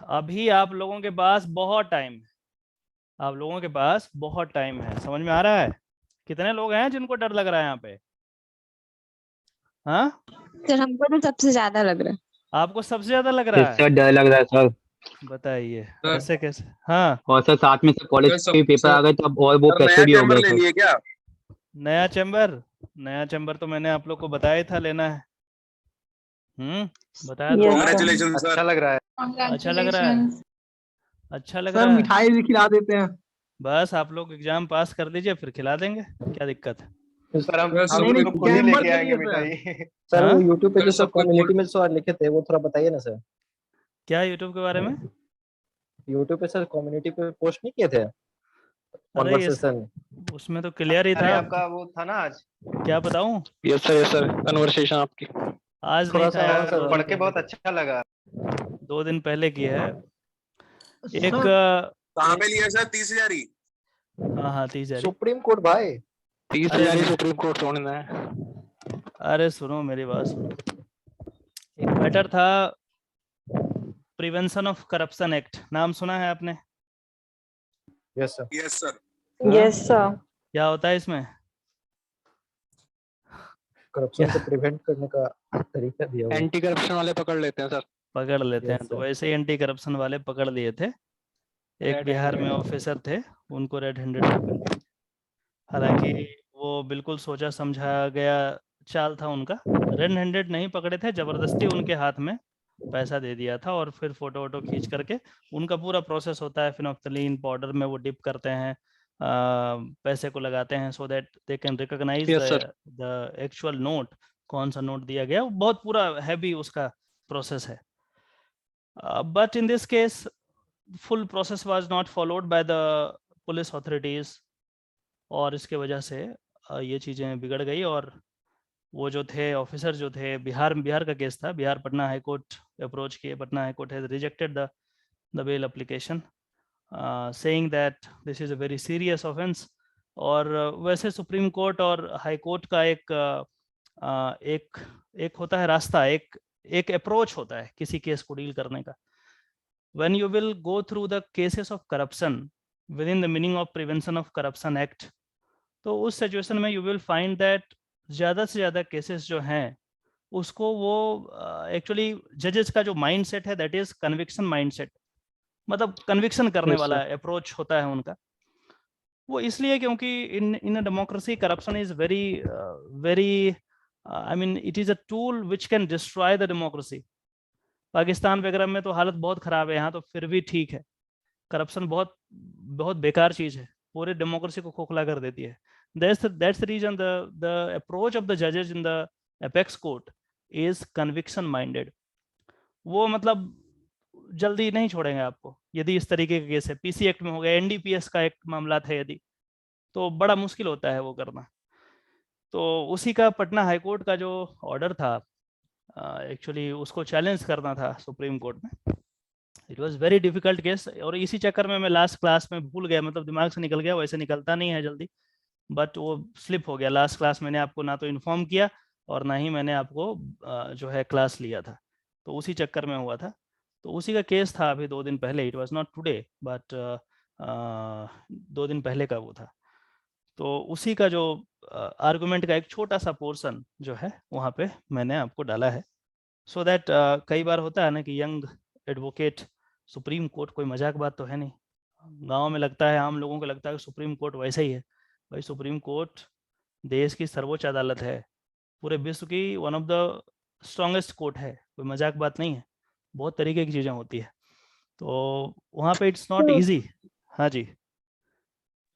अभी आप लोगों के पास बहुत टाइम है, आप लोगों के पास बहुत टाइम है। समझ में आ रहा है? कितने लोग हैं जिनको डर लग रहा है यहाँ पे? हाँ, सर हमको तो सबसे ज्यादा लग रहा है। आपको सबसे ज्यादा लग रहा है? सर डर लग रहा है सर। बताइए सर, ऐसे कैसे? हाँ, और सर साथ में सर कॉलेज सर, के पेपर आ गए तो अब और वो सर नया प्रेशर भी हो चैम्बर गया ले सर। लिए क्या? नया चैम्बर। नया चैम्बर तो मैंने आप लोग को बताया ही था लेना है। बताया तो। Congratulation sir. अच्छा लग रहा है। अच्छा लग रहा है? अच्छा लग सर रहा है? मिठाई भी खिला देते हैं। बस आप लोग एग्जाम पास कर दीजिए, फिर खिला देंगे, क्या दिक्कत है? सर हम सर, हम नहीं, तो खुद ही चैम्बर लेके के आएंगे लिए मिठाई। सर हाँ? वो यूट्यूब पे सर, जो सब सब कुछ कम्युनिटी में सर लिखे थे वो थोड़ा बताइए ना सर। क्या यूट्यूब के बारे में? यूट्यूब पे सर कम्युनिटी पे पोस्ट नहीं किए थे अरे ये कॉन्वर्सेशन। उसमें तो क्लियर ही अरे था। आपका वो था ना आज। क्या बताऊं? यस सर कन्वर्सेशन आपकी। आज नहीं थोड़ा था सा यार, सर दो पढ़ दिन के बहुत पहले अच्छा लगा। 2 दिन पहले की है। एक कहाँ पे लिया सर? 30,000 ही? हाँ हाँ 30 सुप्रीम कोर्ट भाई। 30,000 ही सुप्रीम कोर्ट छोड़ना है। अरे सुनो मेरी बात सुनो। एक मैटर था, प्रिवेंशन ऑफ करप्शन एक्ट, नाम सुना है आपने? Yes sir. Yes sir. Yes sir. क्या होता है इसमें? करप्शन को प्रिवेंट करने का तरीका दिया हुआ है। एंटी करप्शन वाले पकड़ लेते हैं सर। पकड़ लेते हैं, Yes, तो sir. वैसे ही एंटी करप्शन वाले पकड़ लिए थे। एक Red बिहार में handed। ऑफिसर थे, उनको रेड हैंडेड पकड़ लिया। हालांकि वो बिल्कुल सोचा समझा गया चाल था उनका। रेड हैंडेड नहीं पकड़े थे, जबरदस्ती उनके हाथ में पैसा दे दिया था और फिर फोटो वोटो खींच करके उनका पूरा प्रोसेस होता है, फिनोक्तलीन पाउडर में वो डिप करते हैं, पैसे को लगाते हैं so that they can recognise Yes, sir। The actual note, कौन सा नोट दिया गया। वो बहुत पूरा हैवी उसका प्रोसेस है। But in this case full process was not followed by the police authorities, और इसके वजह से ये चीज़ें बिगड़ गई। और वो जो थे ऑफिसर जो थे, बिहार का केस था, Bihar Patna high court approach किए, Patna high court has rejected the bail application saying that this is a very serious offence. और वैसे सुप्रीम कोर्ट और हाई कोर्ट का एक होता है रास्ता, एक अप्रोच होता है किसी केस को डील करने का। When you will go through the cases of corruption with in the meaning of prevention of corruption act, तो उस सिचुएशन में यू विल फाइंड दैट ज़्यादा से ज़्यादा केसेस जो हैं उसको वो एक्चुअली जजेस का जो माइंड सेट है that is conviction mindset, मतलब कन्विक्शन करने Yes, वाला sir. अप्रोच होता है उनका। वो इसलिए क्योंकि in a democracy corruption is very very I mean it is a tool which can destroy the democracy. Pakistan वगैरह में तो हालत बहुत ख़राब है, यहाँ तो फिर भी ठीक है। करप्शन बहुत बहुत बेकार चीज़ है, पूरे डेमोक्रेसी को खोखला कर देती है। That's the reason the approach of the judges in the apex court is conviction minded. वो मतलब जल्दी नहीं छोड़ेंगे आपको यदि इस तरीके का केस है। पीसी एक्ट में हो गया, एनडीपीएस का एक मामला था यदि, तो बड़ा मुश्किल होता है वो करना। तो उसी का पटना हाई कोर्ट का जो ऑर्डर था, एक्चुअली उसको चैलेंज करना था सुप्रीम कोर्ट में। It was very difficult case, और इसी चक्कर में मैं लास्ट क्लास में भूल गया, मतलब दिमाग से निकल गया, वैसे निकलता नहीं है जल्दी, बट वो स्लिप हो गया। लास्ट क्लास मैंने आपको ना तो इन्फॉर्म किया और ना ही मैंने आपको जो है क्लास लिया था, तो उसी चक्कर में हुआ था। तो उसी का केस था अभी 2 दिन पहले, it was not today but 2 दिन पहले का वो था। तो उसी का जो आर्गुमेंट का एक छोटा सा पोर्शन जो है वहाँ पे मैंने आपको डाला है, सो दैट कई बार होता है ना कि यंग एडवोकेट, सुप्रीम कोर्ट कोई मजाक बात तो है नहीं। गांव में लगता है, आम लोगों को लगता है कि सुप्रीम कोर्ट वैसे ही है। भाई सुप्रीम कोर्ट देश की सर्वोच्च अदालत है, पूरे विश्व की one of the strongest court है, कोई मजाक बात नहीं है। बहुत तरीके की चीज़ें होती है, तो वहाँ पे इट्स नॉट ईजी। हाँ जी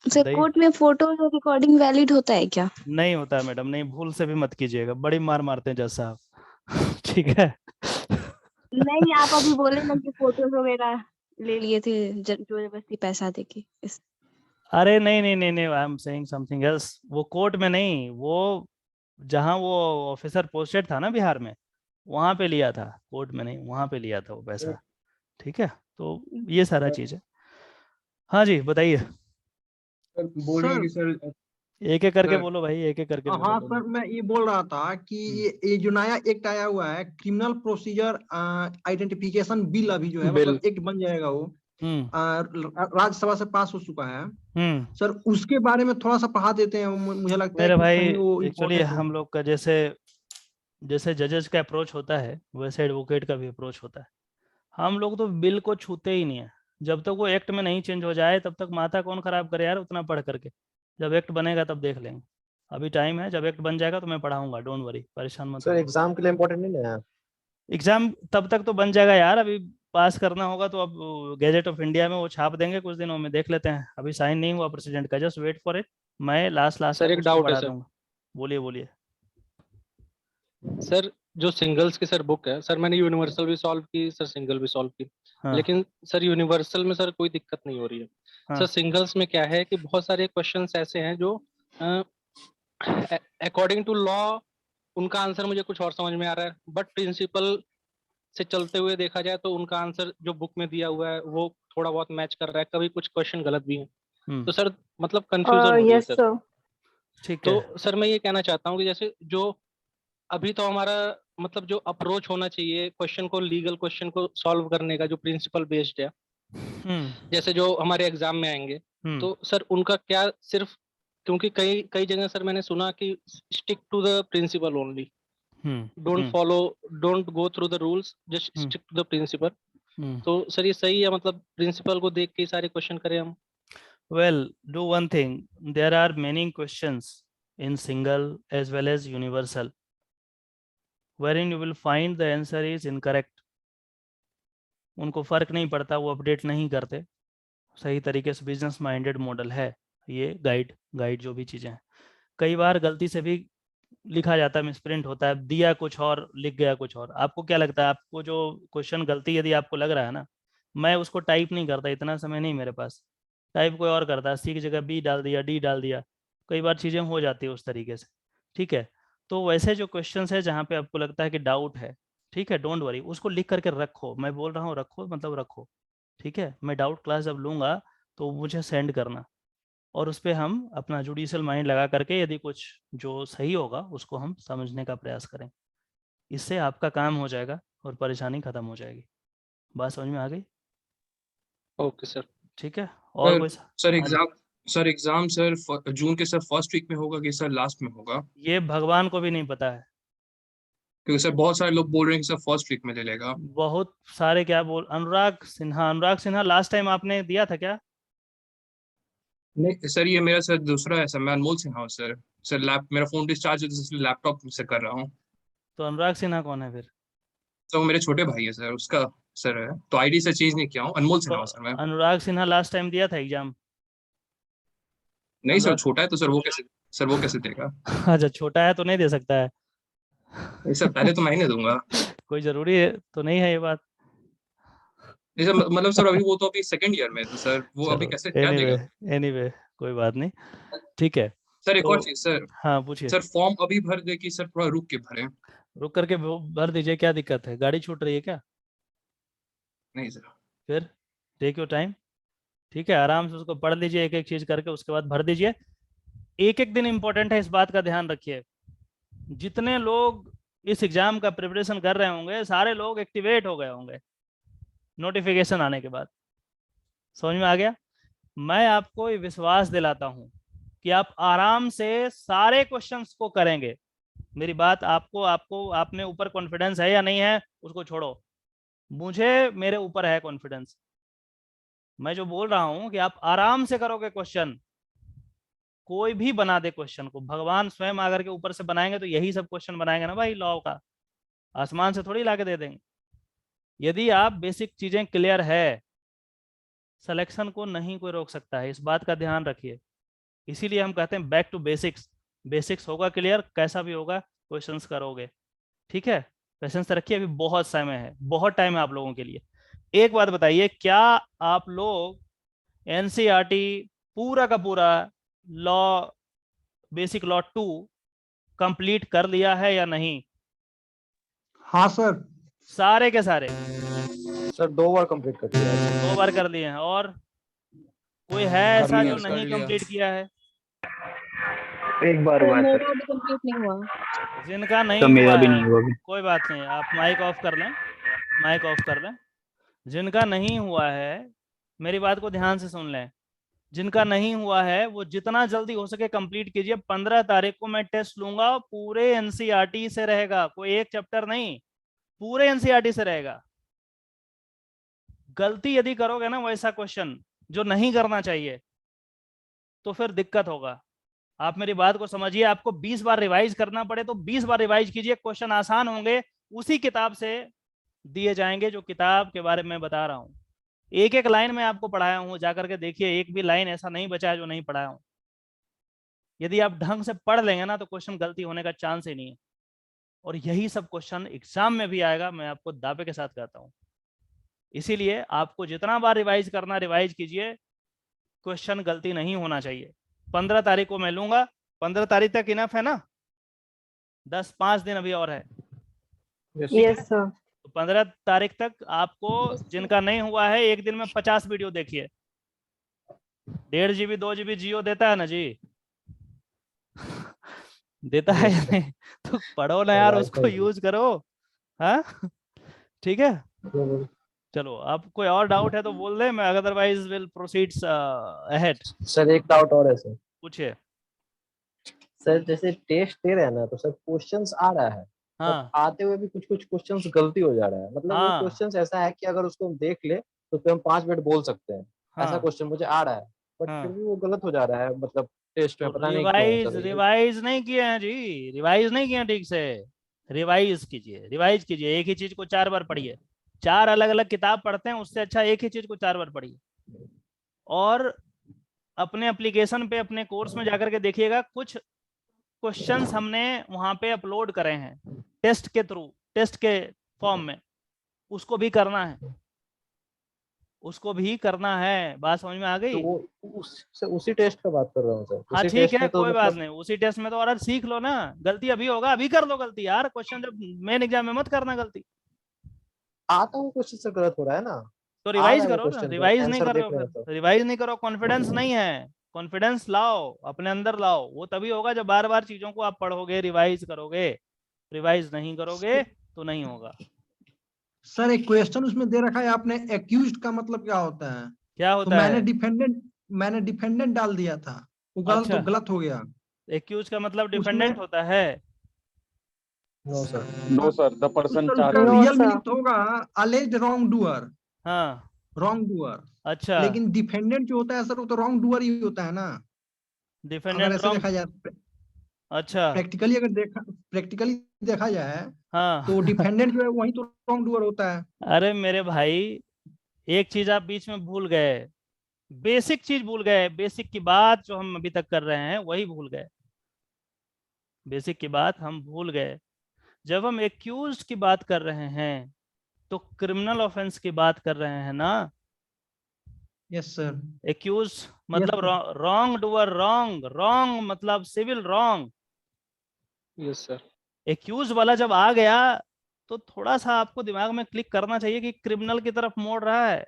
सर बताइए। कोर्ट में फोटो और रिकॉर्डिंग वैलिड होता है क्या? नहीं होता मैडम, नहीं, भूल से भी मत कीजिएगा, बड़ी मार मारते हैं जज साहब। ठीक है। नहीं, आप अभी बोले ना कि फोटोज वगैरह ले लिए थे जबरदस्ती पैसा देके इस। अरे नहीं नहीं नहीं नहीं, I am saying something else. वो कोर्ट में नहीं, वो जहाँ वो ऑफिसर पोस्टेड था ना बिहार में, वहाँ पे लिया था, कोर्ट में नहीं, वहाँ पे लिया था वो पैसा। ठीक है, तो ये सारा चीज़ है। हाँ जी बताइए। बोल रहे हैं कि सर एक एक करके सर। बोलो भाई, एक एक करके हाँ बोलो दोनों। सर, मैं ये बोल रहा था कि ये जो नया एक्ट आया हुआ है, क्रिमिनल प्रोसीजर आइडेंटिफिकेशन बिल, अभी जो है बिल। मतलब एक्ट बन जाएगा वो, हम्म राज्यसभा से पास हो चुका है हम्म सर। उसके बारे में थोड़ा सा पढ़ा देते हैं, मुझे लगता है मेरे कि भाई कहीं वो एक्चुअली इम्पोर्टेंट हो। हम लोग का जैसे जैसे जजेस का अप्रोच होता है वैसे एडवोकेट का भी अप्रोच होता है। हम लोग तो बिल को छूते ही नहीं है। जब तक वो एक्ट में नहीं चेंज हो जाए तब तक माथा कौन खराब करे यार उतना पढ़ करके। जब एक्ट बनेगा तब देख लेंगे। अभी टाइम है, जब एक्ट बन जाएगा तो मैं पढ़ाऊंगा, डोंट वरी, परेशान मत सर होना। एग्जाम के लिए इम्पोर्टेंट नहीं है? एग्जाम तब तक तो बन जाएगा यार, अभी पास करना होगा तो अब गैजेट ऑफ इंडिया में वो छाप देंगे कुछ दिनों में, देख लेते हैं। अभी साइन नहीं हुआ प्रेसिडेंट का, जस्ट वेट फॉर इट। मैं लास्ट लास्ट सर तक एक उसको डाउट है बढ़ा सर। दूंगा। बोलिए बोलिए। सर जो सिंगल्स की सर बुक है सर, मैंने यूनिवर्सल भी सॉल्व की सर, सिंगल भी सॉल्व की। हाँ लेकिन सर यूनिवर्सल में सर कोई दिक्कत नहीं हो रही है। हाँ सर सिंगल्स में क्या है कि बहुत सारे क्वेश्चंस ऐसे हैं जो अकॉर्डिंग टू लॉ उनका आंसर मुझे कुछ और समझ में आ रहा है, बट प्रिंसिपल से चलते हुए देखा जाए तो उनका आंसर जो बुक में दिया हुआ है वो थोड़ा बहुत मैच कर रहा है, कभी कुछ क्वेश्चन गलत भी है। तो सर मतलब कंफ्यूजन हो रही है यस सर। सर। ठीक है। तो सर मैं ये कहना चाहता हूँ कि जैसे जो अभी तो हमारा मतलब जो अप्रोच होना चाहिए क्वेश्चन को, लीगल क्वेश्चन को सॉल्व करने का, जो प्रिंसिपल बेस्ड है, हम्म जैसे जो हमारे एग्जाम में आएंगे, हम्म तो सर उनका क्या सिर्फ, क्योंकि कई कई जगह सर मैंने सुना कि stick to the principle only, don't hmm follow, don't go through the rules, just hmm stick to the principle. Hmm तो सर ये सही है, मतलब प्रिंसिपल को देख के ही सारे क्वेश्चन करें हम? Well, do one thing. There are many questions in single as well as universal, wherein you will find the answer is incorrect. उनको फर्क नहीं पड़ता, वो अपडेट नहीं करते सही तरीके से। बिजनेस माइंडेड मॉडल है ये। गाइड गाइड जो भी चीज़ें हैं, कई बार गलती से भी लिखा जाता है, मिसप्रिंट होता है, दिया कुछ और लिख गया कुछ और। आपको क्या लगता है, आपको जो क्वेश्चन गलती यदि आपको लग रहा है ना, मैं उसको टाइप नहीं करता, इतना समय नहीं मेरे पास। टाइप कोई और करता है, सी की जगह बी डाल दिया, डी डाल दिया, कई बार चीज़ें हो जाती है उस तरीके से। ठीक है, तो वैसे जो क्वेश्चन है जहाँ पे आपको लगता है कि डाउट है, ठीक है, डोंट वरी, उसको लिख करके रखो। मैं बोल रहा हूँ रखो मतलब रखो, ठीक है। मैं डाउट क्लास जब लूँगा तो मुझे सेंड करना, और उस पे हम अपना जुडिशियल माइंड लगा करके यदि कुछ जो सही होगा उसको हम समझने का प्रयास करें। इससे आपका काम हो जाएगा और परेशानी खत्म हो जाएगी। बात समझ में आ गई? Okay sir. ठीक है, और सर कोई सर हाँ जी। एग्जाम सर जून के सर फर्स्ट वीक में होगा कि सर लास्ट में होगा? ये भगवान को भी नहीं पता है। क्योंकि सर बहुत सारे लोग बोल रहे हैं कि सर फर्स्ट वीक में ले लेगा। बहुत सारे क्या बोल, अनुराग सिन्हा लास्ट टाइम आपने दिया था क्या? नहीं सर, ये मेरा सर दूसरा है सर, मैं अनमोल सिन्हा हूँ सर। सर लैप मेरा फोन डिस्चार्ज है तो इसलिए लैपटॉप से कर रहा हूँ। तो अनुराग सिन्हा कौन है फिर? सर वो मेरे छोटे भाई है सर, उसका सर है, तो आईडी से चेंज नहीं किया हूँ, अनमोल तो सिन्हा हूँ सर मैं। अनुराग सिन्हा लास्ट टाइम दिया था एग्जाम? नहीं सर, अनुराग छोटा है तो सर वो कैसे देगा? अच्छा, छोटा है तो नहीं दे सकता है। नहीं सर, पहले तो मैं ही नहीं दूंगा। कोई जरूरी है तो नहीं है ये बात। नहीं सर, मतलब सर अभी वो तो अभी सेकंड ईयर में है, तो सर वो अभी चलो, कैसे क्या एनीवे देगा? एनीवे कोई बात नहीं, ठीक है। सर एक तो और चीज सर, हाँ पूछिए। सर फॉर्म अभी भर दे कि सर थोड़ा रुक के भरे? रुक करके भर दीजिए, क्या दिक्कत है? गाड़ी छूट रही है क्या? नहीं सर। फिर टेक योर टाइम, ठीक है, आराम से उसको पढ़ लीजिए एक एक चीज करके, उसके बाद भर दीजिए। एक एक दिन इंपॉर्टेंट है, इस बात का ध्यान रखिए। जितने लोग इस एग्जाम का प्रिपरेशन कर रहे होंगे सारे लोग एक्टिवेट हो गए होंगे नोटिफिकेशन आने के बाद। समझ में आ गया? मैं आपको ये विश्वास दिलाता हूं कि आप आराम से सारे क्वेश्चंस को करेंगे। मेरी बात आपको आपको आप में ऊपर कॉन्फिडेंस है या नहीं है उसको छोड़ो, मुझे मेरे ऊपर है कॉन्फिडेंस। मैं जो बोल रहा हूं कि आप आराम से करोगे क्वेश्चन, कोई भी बना दे क्वेश्चन को, भगवान स्वयं आकर के ऊपर से बनाएंगे तो यही सब क्वेश्चन बनाएंगे ना भाई, लॉ का। आसमान से थोड़ी लाके दे देंगे। यदि आप बेसिक चीजें क्लियर है, सिलेक्शन को नहीं कोई रोक सकता है, इस बात का ध्यान रखिए। इसीलिए हम कहते हैं बैक टू बेसिक्स। बेसिक्स होगा क्लियर, कैसा भी होगा क्वेश्चंस करोगे, ठीक है। पेशेंस रखिए, अभी बहुत समय है, बहुत टाइम है आप लोगों के लिए। एक बात बताइए, क्या आप लोग एनसीईआरटी पूरा का पूरा लॉ, बेसिक लॉ 2 कंप्लीट कर लिया है या नहीं? हाँ सर। सारे के सारे सर 2 बार कंप्लीट कर दिया है। 2 बार कर लिए हैं, और कोई है ऐसा जो नहीं कंप्लीट किया है? एक बार तो हुआ है सर। मेरा भी कंप्लीट नहीं हुआ। जिनका नहीं तो मेरा हुआ भी है नहीं हुआ अभी। कोई बात नहीं, आप माइक ऑफ कर लें, माइक ऑफ कर लें। जिनका नहीं हुआ है मेरी बात को ध्यान से सुन लें, जिनका नहीं हुआ है वो जितना जल्दी हो सके कंप्लीट कीजिए। 15 तारीख को मैं टेस्ट लूंगा, पूरे एनसीईआरटी से रहेगा, कोई एक चैप्टर नहीं, पूरे एनसीईआरटी से रहेगा। गलती यदि करोगे ना वैसा क्वेश्चन जो नहीं करना चाहिए तो फिर दिक्कत होगा। आप मेरी बात को समझिए, आपको 20 बार रिवाइज करना पड़े तो 20 बार रिवाइज कीजिए, क्वेश्चन आसान होंगे, उसी किताब से दिए जाएंगे जो किताब के बारे में बता रहा हूं। एक एक लाइन में आपको पढ़ाया हूं, जाकर के देखिए, एक भी लाइन ऐसा नहीं बचा है जो नहीं पढ़ाया हूं। यदि आप ढंग से पढ़ लेंगे ना तो क्वेश्चन गलती होने का चांस ही नहीं है, और यही सब क्वेश्चन एग्जाम में भी आएगा, मैं आपको दावे के साथ कहता हूं। इसीलिए आपको जितना बार रिवाइज करना रिवाइज कीजिए, क्वेश्चन गलती नहीं होना चाहिए। 15 तारीख को मैं लूंगा, 15 तारीख तक इनफ है ना? 5 दिन अभी और है। Yes sir. तो 15 तारीख तक आपको, जिनका नहीं हुआ है, एक दिन में 50 वीडियो देखिए। 1.5 GB 2 GB जियो देता है ना जी? देता है या नहीं? तो पढ़ो ना यार, उसको यूज करो। हाँ ठीक है, चलो आप कोई और डाउट है तो बोल दे, मैं otherwise will proceeds ahead. Sir एक डाउट और है सर। पूछिए। सर जैसे टेस्ट दे रहे हैं ना तो सर क्वेश्चंस आ रहा है, हाँ आते हुए भी कुछ कुछ क्वेश्चंस गलती हो जा रहा है, मतलब वो हाँ क्वेश्चंस ऐसा है कि अगर उसको हम देख ले तो फिर हम 5 मिनट बोल सकते हैं, ऐसा हाँ क्वेश्चन मुझे आ रहा है, बट हाँ। फिर भी वो गलत हो जा रहा है, मतलब टेस्ट में तो पता नहीं क्यों सर। रिवाइज नहीं किए हैं जी, रिवाइज नहीं किए हैं ठीक से। रिवाइज कीजिए, रिवाइज कीजिए, एक ही चीज को 4 बार पढ़िए। 4 अलग अलग किताब पढ़ते हैं, उससे अच्छा एक ही चीज को 4 बार पढ़िए। और अपने एप्लीकेशन पे, अपने कोर्स में जाकर के देखिएगा, कुछ क्वेश्चंस हमने वहां पे अपलोड करे हैं टेस्ट के थ्रू, टेस्ट के फॉर्म में, उसको भी करना है, उसको भी करना है। बात समझ में आ गई? तो वो उसी टेस्ट का बात कर रहा हूँ सर। हाँ उसी ठीक टेस्ट है, में तो कोई बात मतलब नहीं, उसी टेस्ट में तो और सीख लो ना। गलती अभी होगा, अभी कर लो गलती यार, क्वेश्चन जब मेन एग्जाम में मत करना गलती। आता हूँ क्वेश्चन से गलत हो रहा है ना, तो आ रिवाइज रहा है करो ना, क्वेश्चन रिवाइज नहीं आंसर कर रहे देख हो रहे हैं तो। फिर, रिवाइज नहीं करो, कॉन्फिडेंस नहीं है। कॉन्फिडेंस लाओ, अपने अंदर लाओ, वो तभी होगा जब बार बार चीजों को आप पढ़ोगे, रिवाइज करोगे। रिवाइज नहीं करोगे तो नहीं होगा। सर एक क्वेश्चन उसमें दे रखा है आपने, एक्यूज्ड का मतलब क्या होता है? क्या तो होता है? मैंने डिफेंडेंट डाल दिया था, वो अच्छा, गलत हो गया एक्यूज का मतलब उसमें। डिफेंडेंट होता है? No sir. No sir, the person sir charge उसका No, रियल sir. मीनिंग तो होगा अलेज्ड रॉन्ग डूअर, हाँ रॉन्ग डूअर। अच्छा, लेकिन डिफेंडेंट जो होता है सर वो तो रॉन्ग डूअर ही होता है ना, अगर डिफेंडेंट ऐसे रॉन्ग, देखा जाए। अच्छा प्रैक्टिकली देखा जाए हाँ। तो डिफेंडेंट जो है वही तो रॉन्ग डूअर होता है। अरे मेरे भाई, एक चीज आप बीच में भूल गए, बेसिक चीज भूल गए, बेसिक की बात जो हम अभी तक कर रहे हैं वही भूल गए, बेसिक की बात हम भूल गए। जब हम एक्यूज की बात कर रहे हैं तो क्रिमिनल ऑफेंस की बात कर रहे हैं ना। Yes sir. एक्यूज मतलब रॉन्ग डूअर, रॉन्ग, रॉन्ग मतलब civil wrong. Yes sir. Accuse वाला जब आ गया तो थोड़ा सा आपको दिमाग में क्लिक करना चाहिए कि क्रिमिनल की तरफ मोड़ रहा है,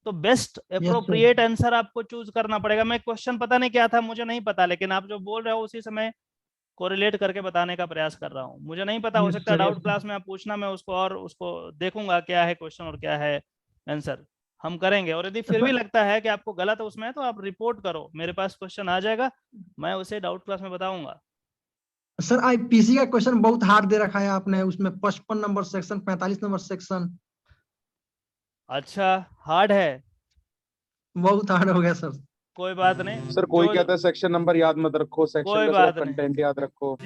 तो बेस्ट अप्रोप्रिएट आंसर आपको चूज करना पड़ेगा। मैं क्वेश्चन पता नहीं क्या था, मुझे नहीं पता, लेकिन आप जो बोल रहे हो उसी समय कोरिलेट करके बताने का प्रयास कर रहा हूँ। मुझे नहीं पता, हो Yes, सकता है sir, yes, डाउट क्लास में आप पूछना, मैं उसको और उसको देखूंगा क्या है क्वेश्चन और क्या है आंसर, हम करेंगे। और यदि फिर भी लगता है कि आपको गलत है उसमें तो आप रिपोर्ट करो, मेरे पास क्वेश्चन आ जाएगा, मैं उसे डाउट क्लास में बताऊंगा। सर आईपीसी का क्वेश्चन बहुत हार्ड दे रखा है आपने, उसमें 55 नंबर सेक्शन, 45 नंबर सेक्शन, अच्छा हार्ड है, बहुत हार्ड हो गया सर। कोई बात नहीं, सर कोई जो कहता है सेक्शन नंबर याद मत रखो, सेक्शन कोई का बात सिर्फ नहीं, कंटेंट याद रखो।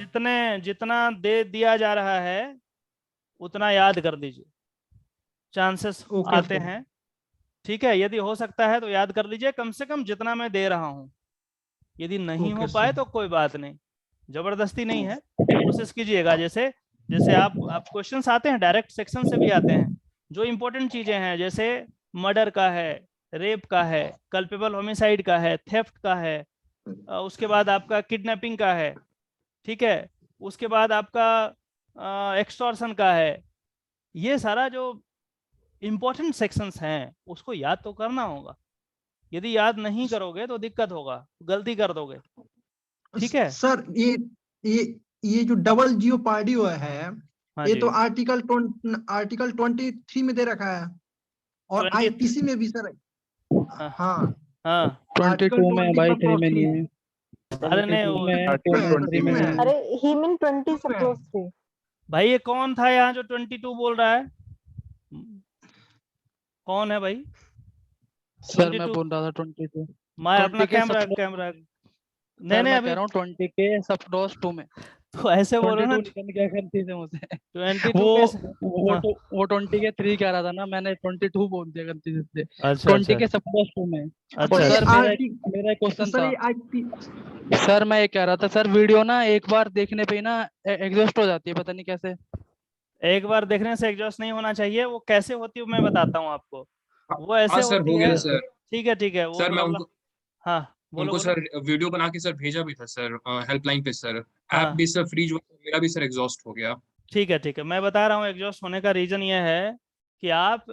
जितना दे दिया जा रहा है उतना याद कर लीजिए, चांसेस ओके आते सर। हैं। ठीक है, यदि हो सकता है तो याद कर लीजिए, कम से कम जितना मैं दे रहा हूं। यदि नहीं हो ओके पाए सर। तो कोई बात नहीं, जबरदस्ती नहीं है, कोशिश कीजिएगा। जैसे जैसे आप क्वेश्चंस आते हैं डायरेक्ट सेक्शन से भी आते हैं, जो इंपॉर्टेंट चीजें हैं जैसे मर्डर का है, रेप का है, कल्पेबल होमिसाइड का है, थेफ्ट का है, उसके बाद आपका किडनैपिंग का है, ठीक है, उसके बाद आपका एक्सटॉर्शन का है। ये सारा जो इंपॉर्टेंट सेक्शंस हैं उसको याद तो करना होगा। यदि याद नहीं करोगे तो दिक्कत होगा, गलती कर दोगे। ठीक है। सर ये जो डबल जियोपार्डी है, हाँ ये जी, तो आर्टिकल 23 में दे रखा है, और 20 आईपीसी में भी सर। हाँ हाँ, हाँ। आर्टिकल 22 में है 20 भाई, पर 3 में नहीं प्रोसीड। है। अरे नहीं 22 वो में है, आर्टिकल 23 में 2 में नहीं है। है। अरे ही मीन 20 2 सब में है। क्लोज थे। भाई ये कौन था यहाँ जो 22 बोल रहा है? कौन है भाई? सर मैं 22 बोल रहा था 22 मैं अपना 20 के कैमरा सब कैमरा नहीं सर नहीं मैं अभी कह रहा हूँ 20 के सब डॉस 2 में तो ऐसे बोलो ना 22 निकल गया गलती से मुझसे 22 वो के हाँ, वो 20 के 3 कह रहा था ना, मैंने 22 बोल दिया गलती से। अच्छा 20 अच्छा के सब डॉस 2 में। अच्छा और सर, ये सर आर्टिकल मेरा एक क्वेश्चन सर था ये आईपी सर, मैं ये कह रहा था सर, वीडियो ना एक बार देखने पे ही ना एग्जॉस्ट हो जाती है, पता नहीं कैसे। एक बार देखने से एग्जॉस्ट नहीं होना चाहिए। वो कैसे होती है मैं बताता हूँ आपको। वो हाँ ऐसे सर, होती हो है। गया सर। ठीक है वो सर मैं प्रॉब्लम। हाँ बोलो उनको बोलो। सर वीडियो बना के सर भेजा भी था सर, हेल्पलाइन पे सर। ऐप हाँ भी सर फ्रीज हुआ, मेरा भी सर एग्जॉस्ट हो गया। ठीक है मैं बता रहा हूँ एग्जॉस्ट होने का रीजन ये है कि आप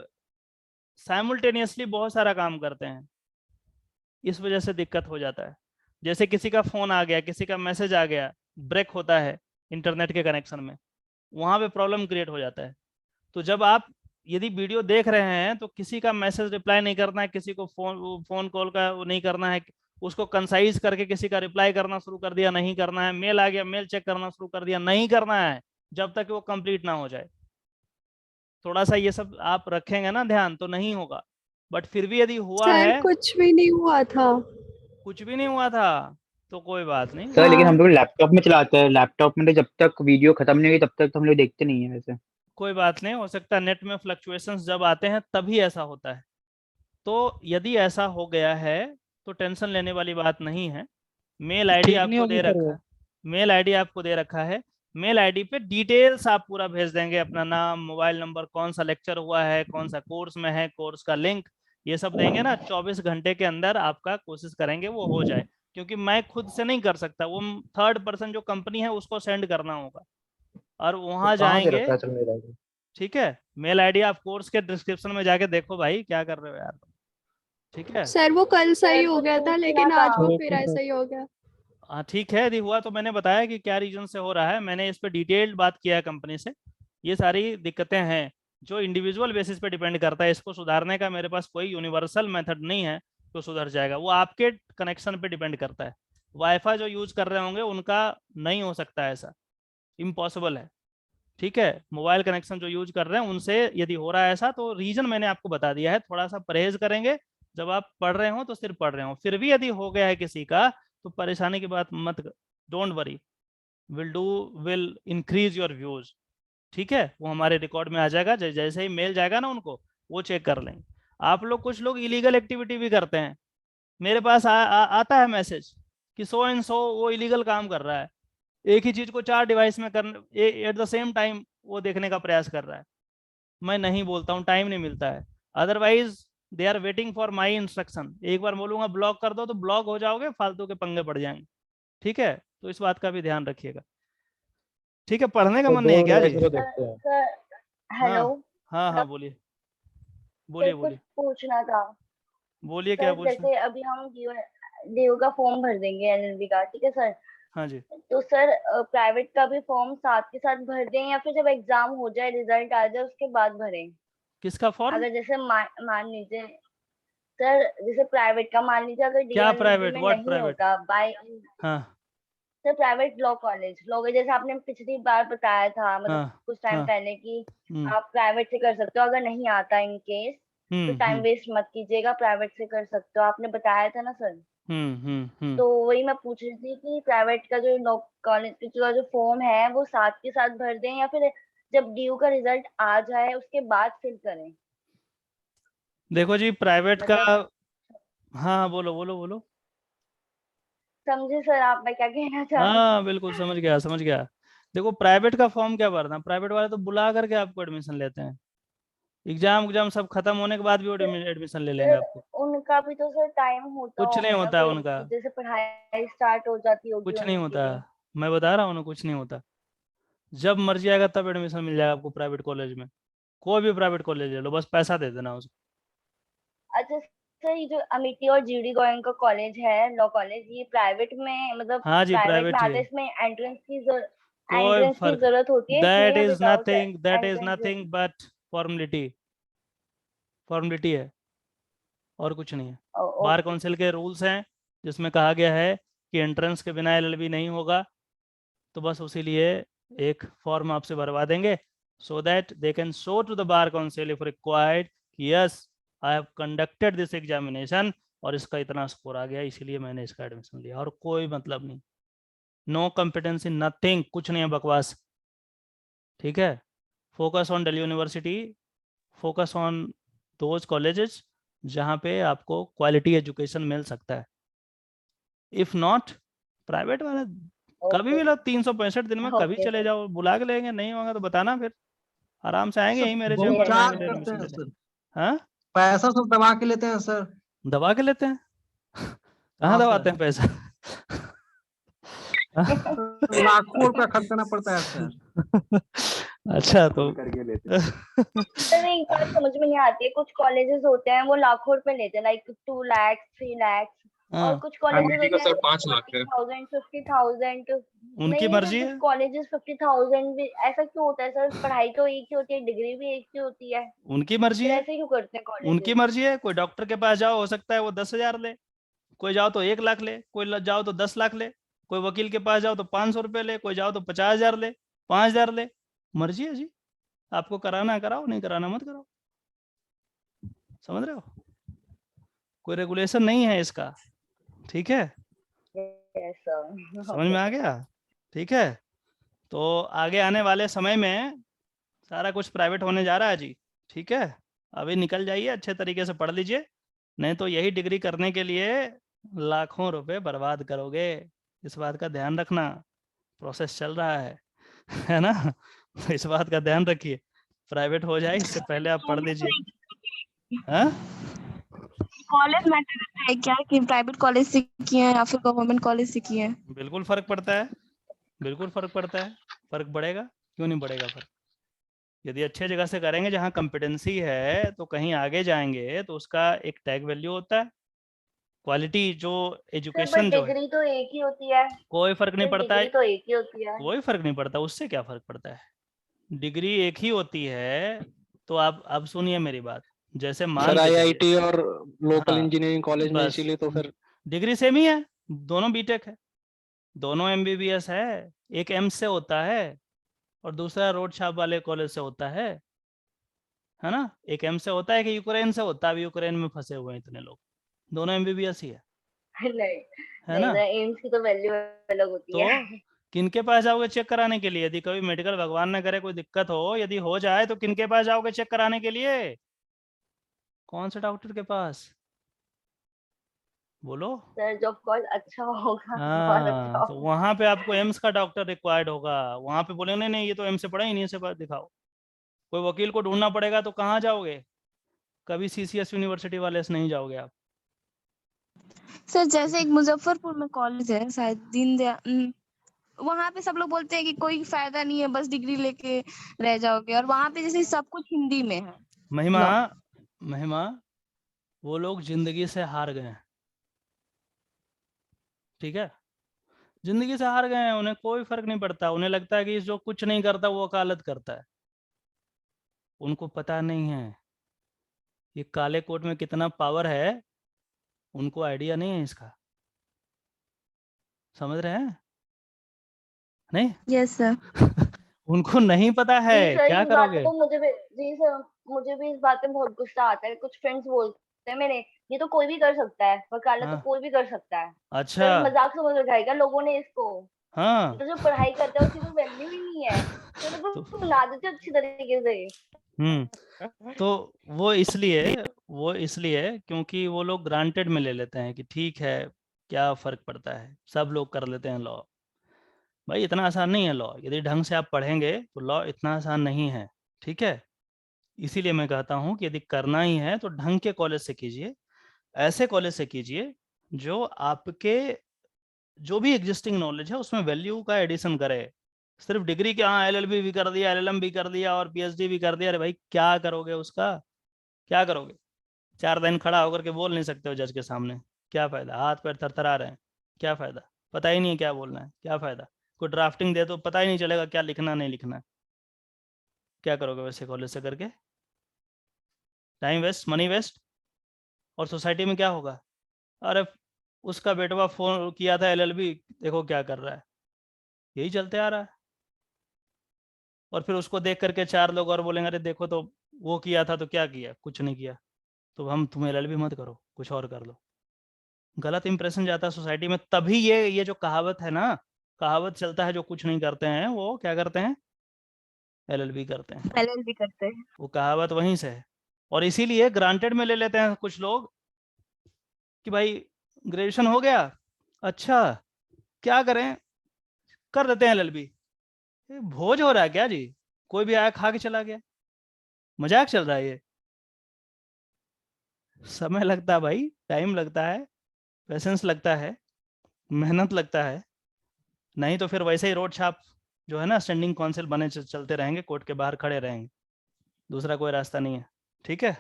साइमल्टेनियसली बहुत सारा काम करते हैं, इस वजह से दिक्कत हो जाता है। जैसे किसी का फोन आ गया, किसी का मैसेज आ गया, ब्रेक होता है इंटरनेट के कनेक्शन में, वहां पे प्रॉब्लम क्रिएट हो जाता है। तो जब आप यदि वीडियो देख रहे हैं तो किसी का मैसेज रिप्लाई नहीं करना है, किसी को फोन कॉल का वो नहीं करना है, उसको कंसाइज करके किसी का रिप्लाई करना शुरू कर दिया नहीं करना है, मेल आ गया मेल चेक करना शुरू कर दिया नहीं करना है, जब तक वो कंप्लीट ना हो जाए। थोड़ा सा ये सब आप रखेंगे ना ध्यान तो नहीं होगा। बट फिर भी यदि हुआ सर है, कुछ भी नहीं हुआ था। कुछ भी नहीं हुआ था तो कोई बात नहीं। सर लेकिन हाँ। हम लोग लैपटॉप में चलाते हैं, लैपटॉप में तो जब तक वीडियो खत्म नहीं हुई तब तक तो हम लोग देखते नहीं है वैसे। कोई बात नहीं, हो सकता है नेट में फ्लक्चुएशंस जब आते हैं तभी ऐसा होता है। तो यदि ऐसा हो गया है तो टेंशन लेने वाली बात नहीं है। मेल आईडी ठीक नहीं आपको होगी दे सर रखा वो? है, मेल आईडी आपको दे रखा है। मेल आईडी पे डिटेल्स आप पूरा भेज देंगे, अपना नाम, मोबाइल नंबर, कौन सा लेक्चर हुआ है, कौन सा कोर्स में है, कोर्स का लिंक, ये सब देंगे ना। 24 घंटे के अंदर आपका कोशिश करेंगे वो हो जाए, क्योंकि मैं खुद से नहीं कर सकता, वो थर्ड पर्सन जो कंपनी है उसको सेंड करना होगा और तो वहां कहाँ दे जाएंगे। रखा है सर मेरा भी? ठीक है, मेल आईडी आप कोर्स के डिस्क्रिप्शन में जाके देखो भाई, क्या कर रहे हो यार। ठीक है सर वो कल सही सर हो कुछ गया था, पूछना लेकिन था। आज वो ओके फिर सर। ऐसा ही हो गया। हाँ ठीक है, यदि हुआ तो मैंने बताया कि क्या रीजन से हो रहा है, मैंने इस पर डिटेल्ड बात किया है कंपनी से। ये सारी दिक्कतें हैं जो इंडिविजुअल बेसिस पे डिपेंड करता है, इसको सुधारने का मेरे पास कोई यूनिवर्सल मेथड नहीं है तो सुधर जाएगा। वो आपके कनेक्शन पे डिपेंड करता है। वाईफाई जो यूज कर रहे होंगे उनका नहीं हो सकता है, ऐसा इम्पॉसिबल है। ठीक है, मोबाइल कनेक्शन जो यूज कर रहे हैं उनसे यदि हो रहा है ऐसा, तो रीजन मैंने आपको बता दिया है। थोड़ा सा परहेज करेंगे, जब आप पढ़ रहे हो तो सिर्फ पढ़ रहे हो। फिर भी यदि हो गया है किसी का तो परेशानी की बात मत, don't worry, will increase your views. ठीक है, वो हमारे रिकॉर्ड में आ जाएगा, जैसे ही मेल जाएगा ना उनको वो चेक कर लेंगे। आप लोग कुछ लोग इलीगल एक्टिविटी भी करते हैं, मेरे पास आता है मैसेज कि सो एंड सो वो इलीगल काम कर रहा है, एक ही चीज को 4 डिवाइस में करने एट द सेम टाइम वो देखने का प्रयास कर रहा है। मैं नहीं बोलता हूँ, टाइम नहीं मिलता है। Otherwise they are waiting for my instruction. एक बार बोलूंगा ब्लॉक कर दो तो ब्लॉक हो जाओगे, फालतू के पंगे पड़ जाएंगे। ठीक है, तो इस बात का भी ध्यान रखिएगा। ठीक है, पढ़ने का तो मन नहीं है 2 क्या जी? डिवाइस को देखते हैं। सर हेलो, हाँ बोलिए बोलिए सर कुछ बोलिए पूछना था। बोलिए, क्या सर पूछना? जैसे अभी हम डीयू का फॉर्म भर देंगे एलएलबी का, ठीक है सर? हाँ जी, तो सर प्राइवेट का भी फॉर्म साथ के साथ भर दें या फिर जब एग्जाम हो जाए, रिजल्ट आ जाए उसके बाद भरें? किसका फॉर्म? अगर जैसे मान लीजिए सर, जैसे प्राइवेट का मान लीजिए अगर क्या डीएलएलबी प्राइवेट, में व्हाट नहीं प्राइवेट? होता बाय हाँ सर, प्राइवेट लॉ कॉलेज जैसे आपने पिछली बार बताया था, मतलब हाँ कुछ टाइम हाँ पहले, कि हम्म आप प्राइवेट से कर सकते हो अगर नहीं आता इन केस, तो टाइम हम्म वेस्ट मत कीजिएगा, प्राइवेट से कर सकते हो, आपने बताया था ना सर। तो वही मैं पूछ रही थी कि प्राइवेट का जो लॉ कॉलेज का जो फॉर्म है वो साथ के साथ भर दें या फिर जब डीयू का रिजल्ट आ जाए उसके बाद फिल करें? देखो जी, प्राइवेट का, मतलब हाँ बोलो बोलो बोलो। समझे सर आप मैं क्या कहना चाह रही हूँ? हाँ बिल्कुल समझ गया समझ गया। देखो प्राइवेट का फॉर्म क्या भरना, प्राइवेट वाले तो बुला करके आपको एडमिशन लेते हैं, एग्जाम सब खत्म होने के बाद भी एडमिशन ले लेंगे सर आपको। उनका भी तो सर टाइम होता कुछ नहीं होगा ना, होता है फिर उनका, जैसे पढ़ाई स्टार्ट हो जाती होगी कुछ नहीं होता उनकी। है। मैं बता रहा हूँ ना, कुछ नहीं होता। जब मर्जी आएगा तब एडमिशन मिल जाएगा आपको प्राइवेट कॉलेज में। कोई भी प्राइवेट कॉलेज ले लो, बस पैसा दे देना उसको। अच्छा सर ये जो अमिटी और जीडी गोयन का कॉलेज है, लॉ कॉलेज, ये प्राइवेट में मतलब हाँ जी, प्राइवेट में प्राइवेट ही आता है, है, इसमें कोई एंट्रेंस की फर्क, जरूरत होती है, इसमें दैट या is without nothing entrance? But formality है और कुछ नहीं है। बार ओके। काउंसिल के रूल्स हैं जिसमें कहा गया है कि एंट्रेंस के बिना एलएलबी नहीं होगा, तो बस उसी लिए एक फॉर्म आपसे भरवा देंगे so that they can show to the bar council if required कि yes I have conducted this examination और इसका इतना स्कोर आ गया, इसीलिए मैंने इसका एडमिशन लिया, और कोई मतलब नहीं, नो कॉम्पिटेंसी नथिंग, कुछ नहीं है, बकवास। ठीक है, focus on Delhi university, focus on those colleges जहाँ पे आपको क्वालिटी एजुकेशन मिल सकता है। इफ नॉट, प्राइवेट वाले कभी भी लो, 365 दिन में कभी ओके चले सर। जाओ, बुला के लेंगे, नहीं होगा तो बताना, फिर आराम से आएंगे सर यहीं मेरे बहुत चैम्बर में चार्ज आएंगे, करते एडमिशन हैं ले सर, लेंगे। हाँ, पैसा सब दबा के लेते हैं सर। दबा के लेते हैं? कहाँ हाँ दबाते सर, हैं पैसा? लाखों रुपया खर्च करना पड़ता है सर। अच्छा, तो करके लेते सर एक बात समझ में नहीं आती है, कुछ कॉलेजेस होते हैं वो लाखों रुपए लेते हैं, लाइक 2 लाख 3 लाख, और हाँ, कुछ कॉलेजेस अमिटी का होते हैं सर 5 लाख है। 40,000 50,000। उनकी नहीं मर्जी सर, है, कुछ कॉलेजेस 50,000 भी, ऐसा क्यों होता है सर? पढ़ाई तो एक ही होती है, डिग्री भी एक ही होती है, उनकी मर्जी फिर है, ऐसे क्यों करते हैं उनकी कॉलेजेस? मर्जी है। कोई डॉक्टर के पास जाओ, हो सकता है वो 10,000 ले, कोई जाओ तो 1 लाख ले, कोई जाओ तो 10 लाख ले, कोई वकील के पास जाओ तो 500 रुपये ले, कोई जाओ तो 50,000 ले, 5,000 ले, मर्जी है जी। आपको कराना है कराओ, नहीं कराना मत कराओ, समझ रहे हो? कोई रेगुलेशन नहीं है इसका, ठीक है, यस सर। समझ में आ गया? ठीक है, तो आगे आने वाले समय में सारा कुछ प्राइवेट होने जा रहा है जी, ठीक है, अभी निकल जाइए, अच्छे तरीके से पढ़ लीजिए, नहीं तो यही डिग्री करने के लिए लाखों रुपए बर्बाद करोगे, इस बात का ध्यान रखना, प्रोसेस चल रहा है ना? तो इस बात का ध्यान रखिए, प्राइवेट हो जाए इससे पहले आप पढ़ लीजिए। हाँ, कॉलेज मैटर करता है क्या कि प्राइवेट कॉलेज से किए हैं या फिर गवर्नमेंट कॉलेज से किए हैं? बिल्कुल फर्क पड़ता है, बिल्कुल फर्क पड़ता है, फर्क बढ़ेगा, क्यों नहीं बढ़ेगा फर्क? यदि अच्छे जगह से करेंगे जहाँ कॉम्पिटेंसी है तो कहीं आगे जाएंगे तो उसका एक टैग वैल्यू होता है, क्वालिटी जो सर एजुकेशन बट जो है, डिग्री तो एक ही होती है, कोई फर्क नहीं सर पड़ता डिग्री है, तो एक ही होती है। कोई फर्क नहीं पड़ता, उससे क्या फर्क पड़ता है? डिग्री एक ही होती है, तो आप अब सुनिए मेरी बात, जैसे मान सर के चलिए, आईआईटी और लोकल हाँ, इंजीनियरिंग कॉलेज में, बस इसीलिए तो फिर डिग्री सेम ही है, दोनों बीटेक है, दोनों एमबीबीएस है, एक एम्स से होता है और दूसरा रोड छाप वाले कॉलेज से होता है ना? एक एम्स से होता है कि यूक्रेन से होता है, अभी यूक्रेन में फंसे हुए हैं इतने लोग, दोनों एमबीबीएस ही है नहीं है नहीं ना? सर, एम्स की तो वैल्यू अलग होती तो है। किनके पास जाओगे चेक कराने के लिए? यदि कभी मेडिकल भगवान न करे कोई दिक्कत हो, यदि हो जाए तो किनके पास जाओगे चेक कराने के लिए? कौन से डॉक्टर के पास? बोलो। सर जो कॉल अच्छा होगा बहुत अच्छा हाँ, तो होगा। वहां पे आपको एम्स का डॉक्टर रिक्वायर्ड होगा, वहां पे बोले नहीं नहीं ये तो एम्स से पढ़ा ही नहीं, से दिखाओ। कोई वकील को ढूंढना पड़ेगा तो कहाँ जाओगे? कभी सीसीएस यूनिवर्सिटी वाले से नहीं जाओगे आप। सर जैसे एक मुजफ्फरपुर में कॉलेज है शायद दीनदयाल, वहां पे सब लोग बोलते हैं कि कोई फायदा नहीं है, बस डिग्री लेके रह जाओगे, और वहां पे जैसे सब कुछ हिंदी में है। महिमा, लो। महिमा, वो लोग जिंदगी से हार गए हैं, ठीक है, जिंदगी से हार गए हैं, उन्हें कोई फर्क नहीं पड़ता, उन्हें लगता है कि जो कुछ नहीं करता वो वकालत करता है, उनको पता नहीं है ये काले कोट में कितना पावर है, उनको आइडिया नहीं है इसका, समझ रहे हैं? नहीं? Yes sir. उनको नहीं पता है, जी सर, क्या इस बात करोगे? पे मुझे भी, जी सर मुझे भी इस बात पे बहुत गुस्सा आता है। कुछ फ्रेंड्स बोलते हैं मेरे, ये तो कोई भी कर सकता है, वकालत तो हाँ, कोई भी कर सकता है। अच्छा, सर मजाक समझ रखा है क्या लोगों ने इसको? हाँ, तो जो पढ़ाई करता है उसकी तो वैल्यू ही नहीं है, तो उनको तो सुना देते अच्छी तरीके से। तो वो इसलिए क्योंकि वो लोग ग्रांटेड में ले लेते हैं कि ठीक है, क्या फर्क पड़ता है, सब लोग कर लेते हैं लॉ। भाई इतना आसान नहीं है लॉ, यदि ढंग से आप पढ़ेंगे तो लॉ इतना आसान नहीं है, ठीक है, इसीलिए मैं कहता हूँ कि यदि करना ही है तो ढंग के कॉलेज से कीजिए, ऐसे कॉलेज से कीजिए जो आपके जो भी एग्जिस्टिंग नॉलेज है उसमें वैल्यू का एडिशन करे। सिर्फ डिग्री के, हाँ एलएलबी भी कर दिया, एलएलएम भी कर दिया और पीएचडी भी कर दिया, अरे भाई क्या करोगे उसका, क्या करोगे? 4 दिन खड़ा होकर के बोल नहीं सकते हो जज के सामने, क्या फायदा? हाथ पैर थरथरा रहे हैं, क्या फायदा? पता ही नहीं है क्या बोलना है, क्या फायदा? कोई ड्राफ्टिंग दे तो पता ही नहीं चलेगा क्या लिखना नहीं लिखना। क्या करोगे वैसे कॉलेज से करके? Time waste, money waste. और सोसाइटी में क्या होगा? अरे उसका बेटवा फोन किया था LLB, देखो क्या कर रहा है, यही चलते आ रहा है। और फिर उसको देख करके 4 लोग और बोलेंगे अरे देखो तो वो किया था तो क्या किया, कुछ नहीं किया, तो हम तुम LLB मत करो, कुछ और कर लो। गलत इंप्रेशन जाता है सोसाइटी में। तभी ये जो कहावत है ना, कहावत चलता है जो कुछ नहीं करते हैं वो क्या करते हैं? LLB करते हैं। LLB करते हैं। वो कहावत वहीं से है। और इसीलिए ग्रांटेड में ले लेते हैं कुछ लोग कि भाई ग्रेजुएशन हो गया, अच्छा क्या करें, कर देते हैं LLB। भोज हो रहा है क्या जी? कोई भी आया खा के चला गया, मजाक चल रहा है ये? समय लगता है भाई, टाइम लगता है, पेशेंस लगता है, मेहनत लगता है, नहीं तो फिर वैसे ही रोड छाप जो है ना, स्टैंडिंग काउंसिल बने चलते रहेंगे, कोर्ट के बाहर खड़े रहेंगे, दूसरा कोई रास्ता नहीं है। ठीक है,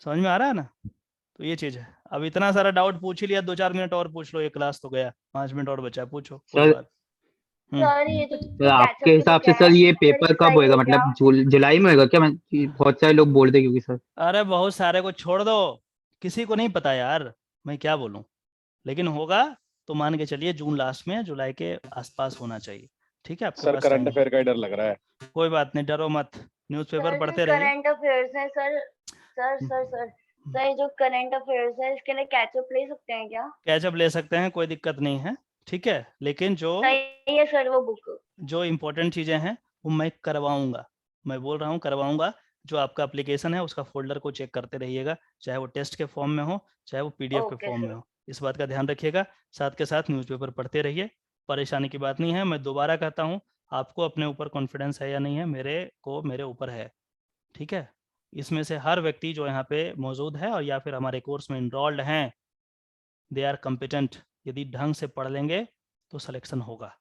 समझ में आ रहा है ना? तो ये चीज है। अब इतना सारा डाउट पूछ ही लिया, 2-4 मिनट और पूछ लो, ये क्लास तो गया, 5 मिनट और बचा है, पूछो कोई सर बात। सर ये जो तो आपके हिसाब से सर ये पेपर कब होएगा, मतलब जुलाई में होएगा क्या? मैं बहुत सारे लोग बोलते क्योंकि सर। अरे बहुत सारे को छोड़ दो, किसी को नहीं पता यार, मैं क्या बोलूं, लेकिन होगा तो मान के चलिए जून लास्ट में, जुलाई के आसपास होना चाहिए। ठीक है, आपके सर पास करंट time है। अफेयर का ही डर लग रहा है। कोई बात नहीं, डरो मत, न्यूज़पेपर पढ़ते रहिए। करंट अफेयर्स है सर, सर जो करंट अफेयर्स है इसके लिए कैचअप ले सकते हैं क्या? कैचअप ले सकते हैं, कोई दिक्कत नहीं है। ठीक है, लेकिन जो सही है सर वो बुक, जो इम्पोर्टेंट चीजें हैं वो मैं करवाऊंगा, मैं बोल रहा हूँ करवाऊंगा। जो आपका एप्लीकेशन है उसका फोल्डर को चेक करते रहिएगा, चाहे वो टेस्ट के फॉर्म में हो, चाहे वो PDF के ओके फॉर्म में सर। हो, इस बात का ध्यान रखिएगा। साथ के साथ न्यूज़पेपर पढ़ते रहिए, परेशानी की बात नहीं है। मैं दोबारा कहता हूँ, आपको अपने ऊपर कॉन्फिडेंस है या नहीं है, मेरे ऊपर है। ठीक है, इसमें से हर व्यक्ति जो यहाँ पे मौजूद है और या फिर हमारे कोर्स में इनरोल्ड हैं, दे आर कम्पिटेंट। यदि ढंग से पढ़ लेंगे तो सिलेक्शन होगा,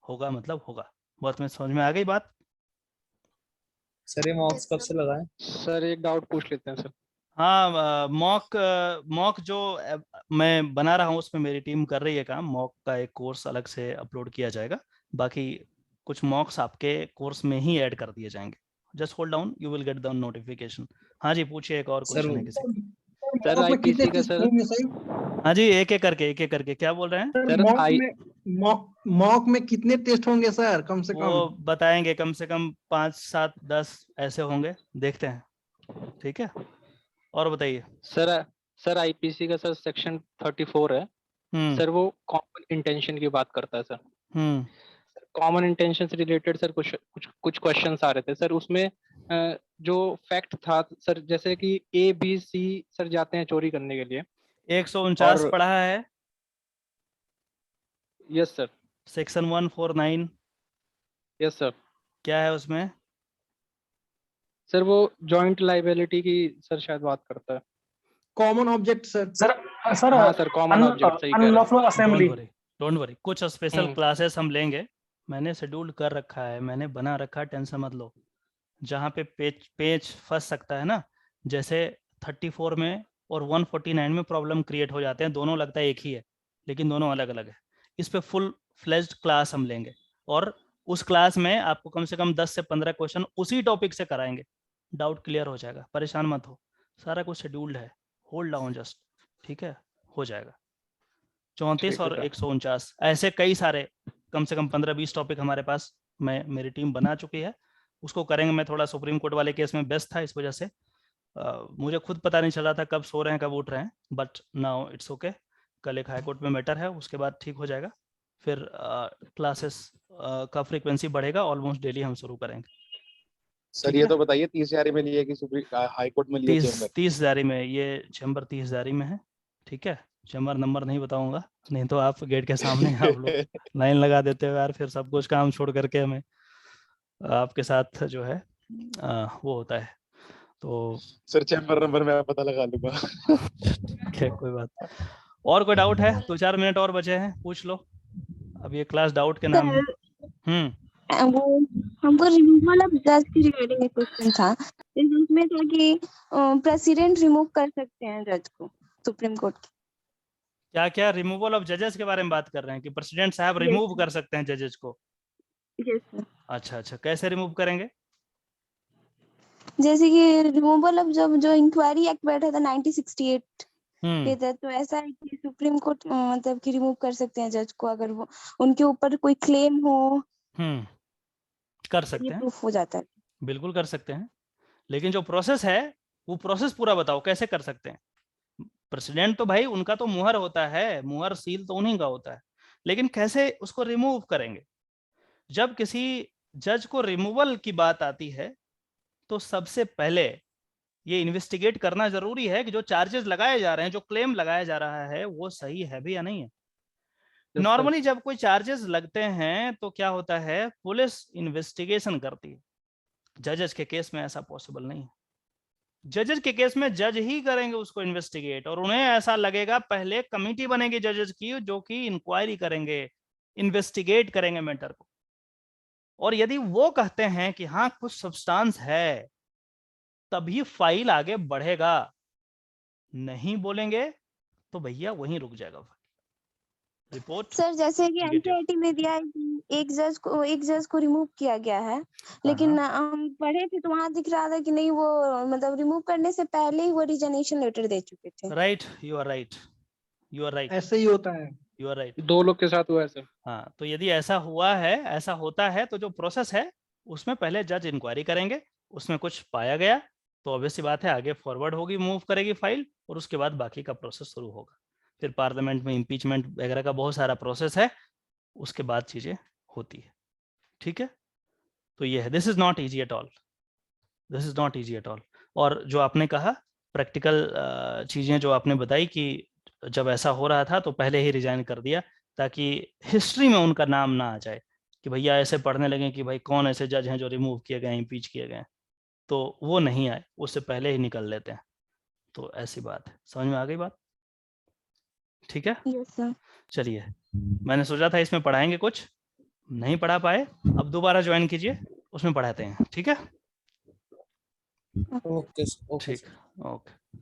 होगा मतलब होगा। बहुत में समझ में आ गई बात? सर ये मॉक्स कब से लगाएं? सर एक डाउट पूछ लेते हैं सर। हाँ, मॉक जो मैं बना रहा हूँ उसमें मेरी टीम कर रही है काम। मॉक का एक कोर्स अलग से अपलोड किया जाएगा, बाकी कुछ मॉक्स आपके कोर्स में ही ऐड कर दिए जाएंगे। Just hold down, you will get the notification. हाँ जी, पूछिए, एक और क्वेश्चन है किसी का? सर IPC का सर, हाँ जी, एक एक करके क्या बोल रहे हैं? सर मॉक में कितने टेस्ट होंगे सर, कम से वो कम? बताएंगे, कम से कम 5, 7, 10 ऐसे होंगे, देखते हैं। ठीक है, और बताइए। सर IPC का सर सेक्शन 34 है सर, वो कॉमन इंटेंशन की बात करता है सर। कॉमन इंटेंशन से रिलेटेड सर कुछ क्वेश्चंस आ रहे थे सर, उसमें जो फैक्ट था सर, जैसे कि ABC सर जाते हैं चोरी करने के लिए। 149 पढ़ा है? Yes sir. Section 149। Yes sir. क्या है उसमें? सर वो जॉइंट लाइबिलिटी की सर शायद बात करता है। Common object sir. हाँ सर, कॉमन ऑब्जेक्ट, सही कह रहे हैं। Unlawful assembly. डोंट वरी, कुछ स्पेशल क्लासेस हम लेंगे, मैंने शेड्यूल कर रखा है, मैंने बना रखा है, टेंशन मत लो। जहाँ पे पेज फंस सकता है ना, जैसे 34 में और 149 में प्रॉब्लम क्रिएट हो जाते हैं, दोनों लगता है एक ही है लेकिन दोनों अलग अलग है। इस पे फुल फ्लेज्ड क्लास हम लेंगे और उस क्लास में आपको कम से कम 10 से 15 क्वेश्चन उसी टॉपिक से कराएंगे, डाउट क्लियर हो जाएगा, परेशान मत हो, सारा कुछ शेड्यूल्ड है, होल्ड डाउन जस्ट। ठीक है, हो जाएगा। 34 और 149 ऐसे कई सारे, कम से कम 15-20 टॉपिक हमारे पास मेरी टीम बना चुकी है, उसको करेंगे। मैं थोड़ा सुप्रीम कोर्ट वाले केस में व्यस्त था, इस वजह से मुझे खुद पता नहीं चल रहा था कब सो रहे हैं कब उठ रहे हैं, बट नाउ इट्स ओके। कल एक हाई कोर्ट में मैटर है, उसके बाद ठीक हो जाएगा, फिर क्लासेस का फ्रीक्वेंसी बढ़ेगा, ऑलमोस्ट डेली हम शुरू करेंगे। सर ये तो बताइए 30 जारी में लिए कि हाई कोर्ट में लिए? 30 जारी में, ये चैम्बर 30 जारी में है। ठीक है, चैम्बर नंबर नहीं बताऊंगा, नहीं तो आप गेट के सामने आप लोग लाइन लगा देते हो यार, फिर सब कुछ काम छोड़ करके हमें आपके साथ जो है वो होता है। तो सर चैम्बर नंबर मैं पता लगा लूंगा। ठीक है, कोई बात। और कोई डाउट है? 2-4 मिनट और बचे हैं, पूछ लो। अब ये क्लास डाउट के नाम है। वो हमको रिमूवल ऑफ जज की रिगार्डिंग एक क्वेश्चन था, इसमें था कि प्रेसिडेंट रिमूव कर सकते हैं जज को सुप्रीम कोर्ट के। क्या क्या रिमूवल ऑफ जजेस के बारे में बात कर रहे हैं कि प्रेसिडेंट साहब रिमूव कर सकते हैं जजेस को? Yes sir. अच्छा अच्छा, कैसे रिमूव करेंगे? जैसे कि रिमूवल ऑफ जब जो इंक्वायरी एक्ट बैठा था 1968 के तहत, तो ऐसा है कि सुप्रीम कोर्ट मतलब कि रिमूव कर सकते हैं जज को अगर वो उनके ऊपर कोई क्लेम हो, कर सकते ये हैं, प्रूफ हो जाता है। बिल्कुल कर सकते हैं, लेकिन जो प्रोसेस है वो प्रोसेस पूरा बताओ कैसे कर सकते हैं। प्रेसिडेंट तो भाई उनका तो मुहर होता है, मुहर सील तो उन्हीं का होता है, लेकिन कैसे उसको रिमूव करेंगे? जब किसी जज को रिमूवल की बात आती है तो सबसे पहले ये इन्वेस्टिगेट करना जरूरी है कि जो चार्जेस लगाए जा रहे हैं, जो क्लेम लगाया जा रहा है, वो सही है भी या नहीं है। नॉर्मली जब कोई चार्जेस लगते हैं तो क्या होता है, पुलिस इन्वेस्टिगेशन करती है। जजेस के केस में ऐसा पॉसिबल नहीं है। जजेस के केस में जज ही करेंगे उसको इन्वेस्टिगेट, और उन्हें ऐसा लगेगा पहले कमिटी बनेगी जजेस की जो कि इंक्वायरी करेंगे, इन्वेस्टिगेट करेंगे मैटर को, और यदि वो कहते हैं कि हाँ कुछ सब्सटेंस है तभी फाइल आगे बढ़ेगा, नहीं बोलेंगे तो भैया वहीं रुक जाएगा रिपोर्ट। सर जैसे कि एनसीईआरटी में दिया है कि एक जज को रिमूव किया गया है, लेकिन हम पढ़े थे तो वहां दिख रहा था कि नहीं, वो मतलब रिमूव करने से पहले ही वो रिजनेशन लेटर दे चुके थे। Right, you are right, you are right, ऐसे ही होता है, यू आर राइट। 2 लोग के साथ हुआ है सर। हाँ, तो यदि ऐसा हुआ है, ऐसा होता है, तो जो प्रोसेस है उसमें पहले जज इंक्वायरी करेंगे, उसमें कुछ पाया गया तो ऑब्वियस सी बात है आगे फॉरवर्ड होगी, मूव करेगी फाइल, और उसके बाद बाकी का प्रोसेस शुरू होगा। फिर पार्लियामेंट में इम्पीचमेंट वगैरह का बहुत सारा प्रोसेस है, उसके बाद चीजें होती है। ठीक है, तो ये है, this is not easy at all, this is not easy at all. और जो आपने कहा प्रैक्टिकल चीजें जो आपने बताई कि जब ऐसा हो रहा था तो पहले ही रिजाइन कर दिया ताकि हिस्ट्री में उनका नाम ना आ जाए कि भैया ऐसे पढ़ने लगे कि भाई कौन ऐसे जज हैं जो रिमूव किए गए, इम्पीच किए गए, तो वो नहीं आए, उससे पहले ही निकल लेते हैं। तो ऐसी बात है, समझ में आ गई बात? ठीक है, यस सर। चलिए, मैंने सोचा था इसमें पढ़ाएंगे, कुछ नहीं पढ़ा पाए, अब दोबारा ज्वाइन कीजिए, उसमें पढ़ाते हैं। ठीक है, ओके ठीक, ओके।